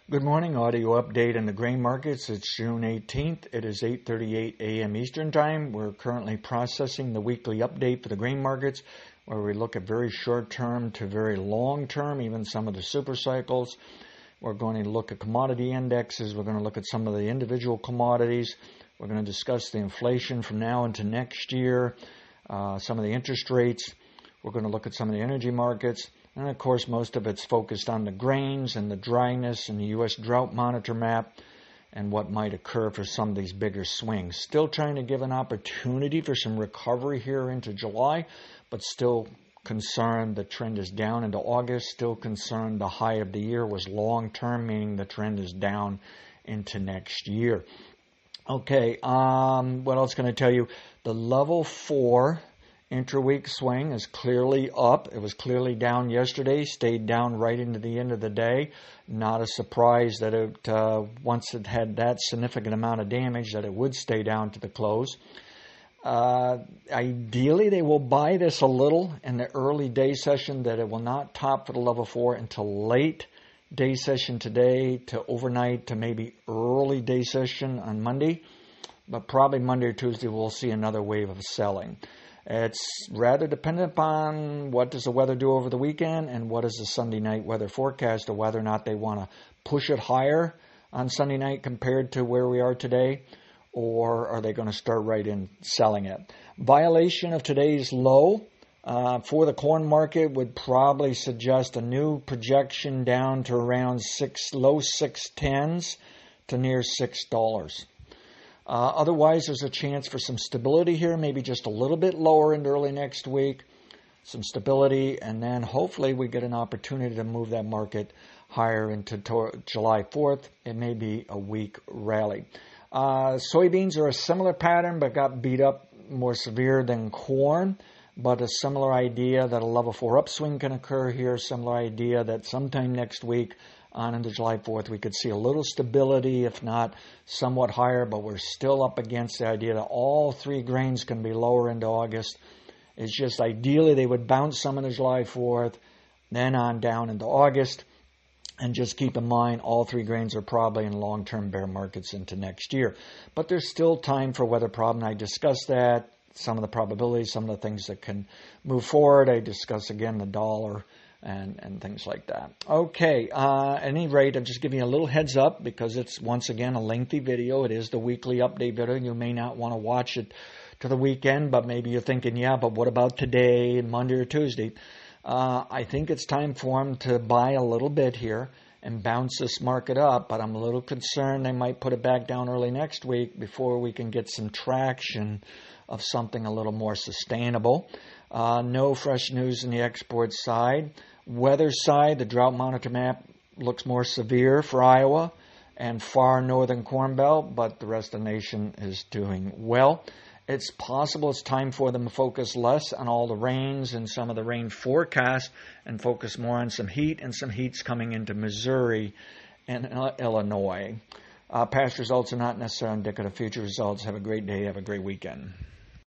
Good morning, audio update in the grain markets. It's June 18th. It is 8:38 a.m. Eastern Time. We're currently processing the weekly update for the grain markets, where we look at very short-term to very long-term, even some of the super cycles. We're going to look at commodity indexes. We're going to look at some of the individual commodities. We're going to discuss the inflation from now into next year, some of the interest rates. We're going to look at some of the energy markets. And, of course, most of it's focused on the grains and the dryness and the U.S. drought monitor map and what might occur for some of these bigger swings. Still trying to give an opportunity for some recovery here into July, but still concerned the trend is down into August. Still concerned the high of the year was long-term, meaning the trend is down into next year. Okay, what else can I tell you? The level 4 intra-week swing is clearly up. It was clearly down yesterday, stayed down right into the end of the day. Not a surprise that it, once it had that significant amount of damage, that it would stay down to the close. Ideally, they will buy this a little in the early day session, that it will not top for the level 4 until late day session today to overnight to maybe early day session on Monday. But probably Monday or Tuesday, we'll see another wave of selling. It's rather dependent upon what does the weather do over the weekend and what is the Sunday night weather forecast, or whether or not they want to push it higher on Sunday night compared to where we are today, or are they going to start right in selling it. Violation of today's low for the corn market would probably suggest a new projection down to around low 6.10s to near $6. Otherwise, there's a chance for some stability here, maybe just a little bit lower into early next week, some stability, and then hopefully we get an opportunity to move that market higher into July 4th. It may be a weak rally. Soybeans are a similar pattern, but got beat up more severe than corn, but a similar idea that a level 4 upswing can occur here, similar idea that sometime next week on into July 4th, we could see a little stability, if not somewhat higher, but we're still up against the idea that all three grains can be lower into August. It's just ideally they would bounce some into July 4th, then on down into August. And just keep in mind, all three grains are probably in long-term bear markets into next year. But there's still time for weather problem. I discussed that, some of the probabilities, some of the things that can move forward. I discuss again the dollar and things like that. Okay, at any rate, I'm just giving you a little heads up because it's, once again, a lengthy video. It is the weekly update video. You may not want to watch it to the weekend, but maybe you're thinking, yeah, but what about today, Monday or Tuesday? I think it's time for them to buy a little bit here and bounce this market up, but I'm a little concerned they might put it back down early next week before we can get some traction of something a little more sustainable. No fresh news on the export side. Weather side, the drought monitor map looks more severe for Iowa and far northern Corn Belt, but the rest of the nation is doing well. It's possible it's time for them to focus less on all the rains and some of the rain forecasts and focus more on some heat, and some heat's coming into Missouri and Illinois. Past results are not necessarily indicative of future results. Have a great day. Have a great weekend.